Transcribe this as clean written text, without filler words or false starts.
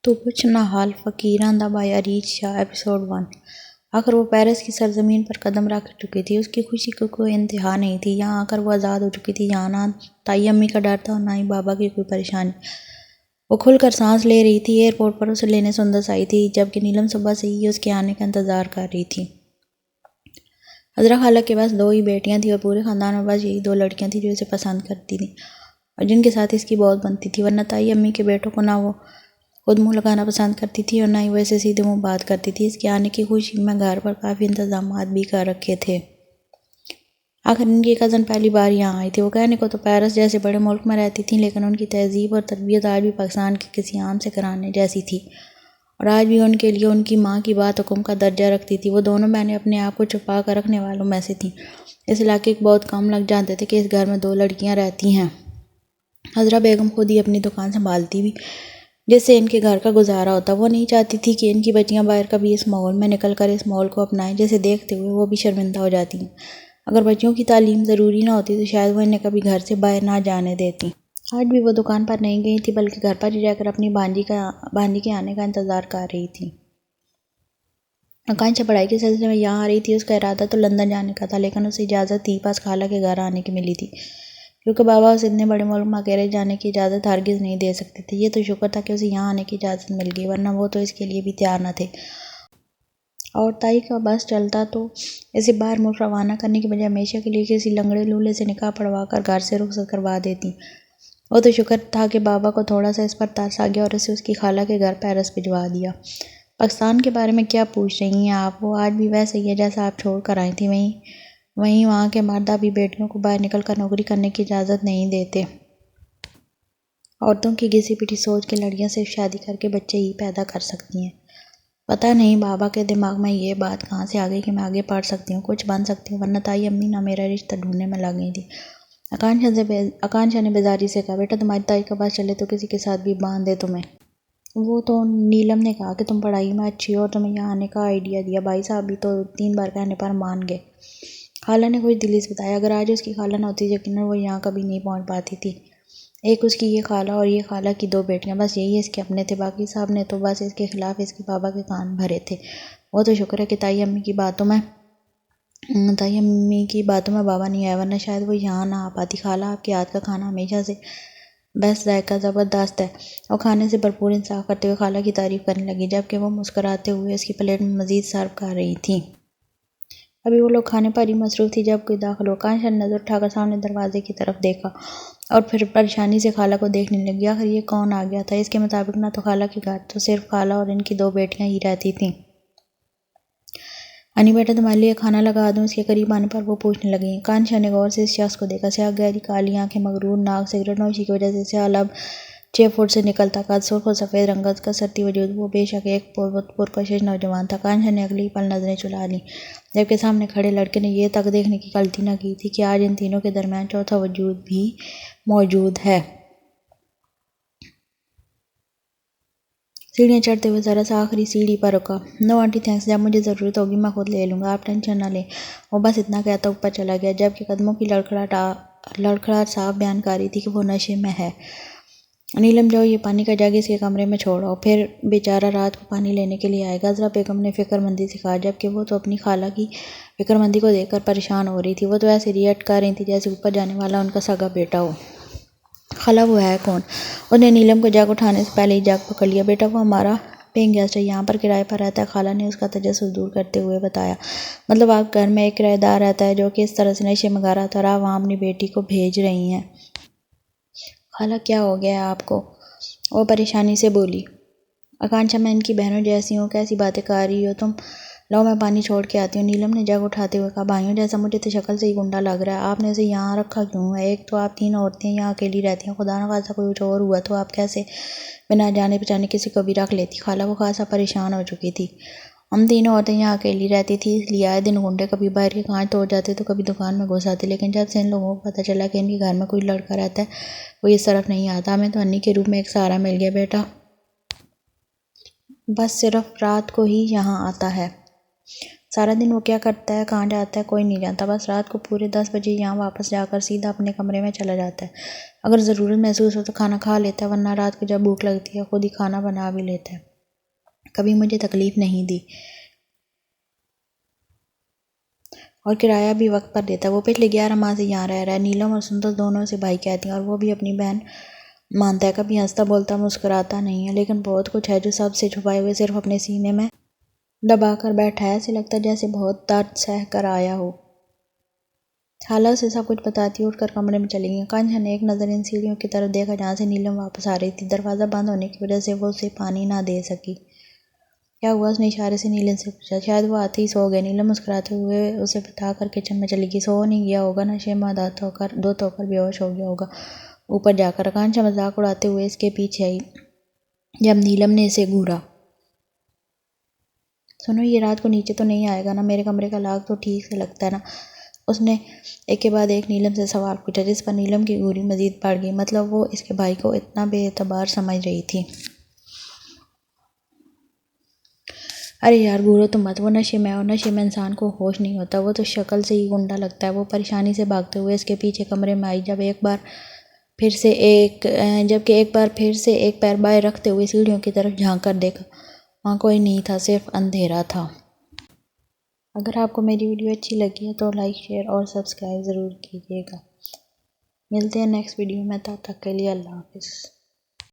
तो कुछ ना हाल फ़कीरान दा बाय अरीज शाह एपिसोड 1। आखिर वो पेरिस की सरजमीन पर कदम रख चुकी थी। उसकी खुशी को कोई इंतहा नहीं थी। यहाँ आकर वो आज़ाद हो चुकी थी। यहाँ ना ताई अम्मी का डर था और ना ही बाबा की कोई परेशानी। वो खुलकर सांस ले रही थी। एयरपोर्ट पर उसे लेने सुंदस आई थी, जबकि नीलम सुबह से ही उसके आने का इंतज़ार कर रही थी। हजरा खाला के पास 2 ही बेटियां थी और पूरे ख़ानदान में बस यही 2 लड़कियां थी जो इसे पसंद करती थी और जिनके साथ इसकी बहुत बनती थी। वरना ताई अम्मी के बेटों को ना वो खुद मुँह लगाना पसंद करती थी और ना ही वैसे सीधे मुँह बात करती थी। इसके आने की खुशी में घर पर काफ़ी इंतजामात भी कर रखे थे। आखिर इनकी कज़न पहली बार यहाँ आई थी। वो कहने को तो पेरिस जैसे बड़े मुल्क में रहती थी, लेकिन उनकी तहजीब और तरबियत आज भी पाकिस्तान के किसी आम से घराने जैसी थी और आज भी उनके लिए उनकी माँ की बात हुक्म का दर्जा रखती थी। वो दोनों बहनें अपने आप को छुपा कर रखने वालों में से थीं। इस इलाके के बहुत कम लग जानते थे कि इस घर में 2 लड़कियाँ रहती हैं। हजरा बेगम खुद ही अपनी दुकान संभालती भी, जिससे इनके घर का गुजारा होता। वो नहीं चाहती थी कि इनकी बच्चियां बाहर कभी इस माहौल में निकल कर इस माहौल को अपनाएं, जिसे देखते हुए वो भी शर्मिंदा हो जाती हैं। अगर बच्चियों की तालीम ज़रूरी ना होती तो शायद वो इन्हें कभी घर से बाहर ना जाने देती। आज भी वो दुकान पर नहीं गई थी, बल्कि घर पर ही रहकर अपनी भांजी के आने का इंतज़ार कर रही थी। आकांक्षा पढ़ाई के सिलसिले में यहाँ आ रही थी। उसका इरादा तो लंदन जाने का था, लेकिन उसे इजाज़त थी पास खाला के घर आने की मिली थी, क्योंकि बाबा उसे इतने बड़े मुल्क में अकेले जाने की इजाज़त हरगिज़ नहीं दे सकते थे। ये तो शुक्र था कि उसे यहाँ आने की इजाज़त मिल गई, वरना वो तो इसके लिए भी तैयार न थे। और ताई का बस चलता तो इसे बाहर मुल्क रवाना करने की बजाय हमेशा के लिए किसी लंगड़े लूले से निकाह पढ़वा कर घर से रुखसत करवा देती। वो तो शुक्र था कि बाबा को थोड़ा सा इस पर तरस आ गया और उसे उसकी खाला के घर पेरिस भिजवा दिया। पाकिस्तान के बारे में क्या पूछ रही हैं आप? वो आज भी वैसे ही है जैसा आप छोड़ कर आई थी। वहीं वहाँ के मर्द अभी बेटियों को बाहर निकल कर नौकरी करने की इजाज़त नहीं देते। औरतों की घिसी पिटी सोच के लड़कियां सिर्फ शादी करके बच्चे ही पैदा कर सकती हैं। पता नहीं बाबा के दिमाग में ये बात कहाँ से आ गई कि मैं आगे पढ़ सकती हूँ, कुछ बन सकती हूँ, वरना ताई अम्मी ना मेरा रिश्ता ढूंढने में लग गई थी। आकांक्षा ने बेजारी से कहा, बेटा तुम्हारी ताई का पास चले तो किसी के साथ भी बांध दे तुम्हें। वो तो नीलम ने कहा कि तुम पढ़ाई में अच्छी हो और तुम्हें यहाँ आने का आइडिया दिया। भाई साहब भी तो 3 बार कहने पर मान गए। खाला ने कुछ दिली से बताया। अगर आज उसकी खाला न होती यकीनन वो यहाँ कभी नहीं पहुँच पाती थी। एक उसकी ये खाला और ये खाला की 2 बेटियां, बस यही इसके अपने थे। बाकी साहब ने तो बस इसके खिलाफ इसके बाबा के कान भरे थे। वो तो शुक्र है कि ताई अम्मी की बातों में बाबा नहीं आया, वरना शायद वो यहाँ ना आ पाती। खाला आपके हाथ का खाना हमेशा से बेस्ट, जायका ज़बरदस्त है। और खाने से भरपूर इंसाफ करते हुए खाला की तारीफ करने लगी, जबकि वो मुस्कुराते हुए उसकी प्लेट में मज़ीद सर्व कर रही थी। अभी वो लोग खाने पर ही मसरूफ़ थी जब कोई दाखिल हुआ। आकांक्षा ने नज़र उठाकर सामने दरवाजे की तरफ देखा और फिर परेशानी से खाला को देखने लगी। आखिर ये कौन आ गया था? इसके मुताबिक ना तो खाला के घर तो सिर्फ खाला और इनकी 2 बेटियां ही रहती थीं। अनी बेटा तुम्हारे लिए खाना लगा दूं? इसके करीब आने पर वो पूछने लगी। आकांक्षा ने गौर से इस शख्स को देखा। स्याह गहरी काली आंखें, मगरूर नाक, सिगरेट नोशी की वजह से स्याह लब 6 फुट से निकलता कद, सुर्ख और सफ़ेद रंगत का सरती वजूद। वो बेशक एक पुरकशिश नौजवान था। आकांक्षा ने अगली पल नजरें चुरा ली, जबकि सामने खड़े लड़के ने यह तक देखने की गलती न की थी कि आज इन तीनों के दरमियान चौथा वजूद भी मौजूद है। सीढ़ियाँ चढ़ते हुए ज़रा सा आखिरी सीढ़ी पर रुका। नो आंटी थैंक्स, जब मुझे ज़रूरत होगी मैं खुद ले लूँगा, आप टेंशन ना लें। वो बस इतना कहता ऊपर चला गया, जबकि कदमों की लड़खड़ाहट साफ बयान कर रही थी कि वो नशे में है। नीलम जाओ, ये पानी का जग इसके कमरे में छोड़ो, फिर बेचारा रात को पानी लेने के लिए आएगा, हज़रा बेगम ने फिक्रमंदी से कहा, जबकि वो तो अपनी खाला की फिक्रमंदी को देखकर परेशान हो रही थी। वो तो ऐसे रिएक्ट कर रही थी जैसे ऊपर जाने वाला उनका सगा बेटा हो। खाला वो है कौन? उसने नीलम को जग उठाने से पहले ही जग पकड़ लिया। बेटा वो हमारा पेइंग गेस्ट है, यहाँ पर किराए पर रहता है। खाला ने उसका तजस्सुस दूर करते हुए बताया। मतलब आप घर में एक किराएदार रहता है जो कि इस तरह से नशे में गारा था और आप वहाँ अपनी बेटी को भेज रही हैं। खाला क्या हो गया है आपको? वो परेशानी से बोली। आकांक्षा मैं इनकी बहनों जैसी हूँ, कैसी बातें कर रही हो तुम? लो मैं पानी छोड़ के आती हूँ। नीलम ने जग उठाते हुए कहा। भाइयों जैसा मुझे तो शक्ल से ही गुंडा लग रहा है। आपने उसे यहाँ रखा क्यों है? एक तो आप 3 औरतें यहाँ अकेली रहती हैं, खुदा न खासा कोई और हुआ तो आप कैसे बिना जाने पहचाने किसी को भी रख लेती? खाला को खासा परेशान हो चुकी थी। हम 3 औरतें यहाँ अकेली रहती थी, इसलिए आए दिन गुंडे कभी बाहर के कांच तोड़ जाते तो कभी दुकान में घुस आते, लेकिन जब से इन लोगों को पता चला कि इनके घर में कोई लड़का रहता है वो इस तरफ नहीं आता। हमें तो अन्नी के रूप में एक सहारा मिल गया बेटा, बस सिर्फ रात को ही यहाँ आता है। सारा दिन वो क्या करता है, कहाँ जाता है, कोई नहीं जानता। बस रात को पूरे 10 बजे यहाँ वापस जाकर सीधा अपने कमरे में चला जाता है। अगर ज़रूरत महसूस हो तो खाना खा लेता है, वरना रात को जब भूख लगती है खुद ही खाना बना भी लेता है। कभी मुझे तकलीफ़ नहीं दी और किराया भी वक्त पर देता है। वो पिछले 11 माह से यहाँ रह रहा है। नीलम और सुंदर दोनों से भाई कहती हैं और वो भी अपनी बहन मानता है। कभी हंसता बोलता मुस्कुराता नहीं है, लेकिन बहुत कुछ है जो सबसे छुपाए हुए सिर्फ अपने सीने में दबा कर बैठा है। ऐसे लगता है जैसे बहुत दर्द सह कर आया हो। खाला से सब कुछ बताती उठकर कमरे में चली गई। कांचा ने एक नज़र इन सीढ़ियों की तरफ देखा जहाँ से नीलम वापस आ रही थी। दरवाज़ा बंद होने की वजह से वो उसे पानी ना दे सकी। क्या हुआ, उसने इशारे से नीलम से पूछा। शायद वो आते ही सो गए। नीलम मुस्कुराते हुए उसे बताकर किचन में चली गई। सो नहीं गया होगा, नशे में धुत होकर बेहोश हो गया होगा ऊपर जाकर। कांचा मजाक उड़ाते हुए इसके पीछे आई। जब नीलम ने इसे घूरा, सुनो ये रात को नीचे तो नहीं आएगा ना? मेरे कमरे का लाग तो ठीक से लगता है ना? उसने एक के बाद एक नीलम से सवाल पूछा, जिस पर नीलम की घूरी मजीद बढ़ गई। मतलब वो इसके भाई को इतना बेएतबार समझ रही थी। अरे यार घूरो तो मत, वो नशे में, और नशे में इंसान को होश नहीं होता। वो तो शक्ल से ही गुंडा लगता है। वो परेशानी से भागते हुए इसके पीछे कमरे में आई। जबकि एक बार फिर से एक पैर बाहर रखते हुए सीढ़ियों की तरफ झांक कर देखा। वहाँ कोई नहीं था, सिर्फ अंधेरा था। अगर आपको मेरी वीडियो अच्छी लगी है तो लाइक, शेयर और सब्सक्राइब ज़रूर कीजिएगा। मिलते हैं नेक्स्ट वीडियो में, तब तक के लिए अल्लाह हाफिज़।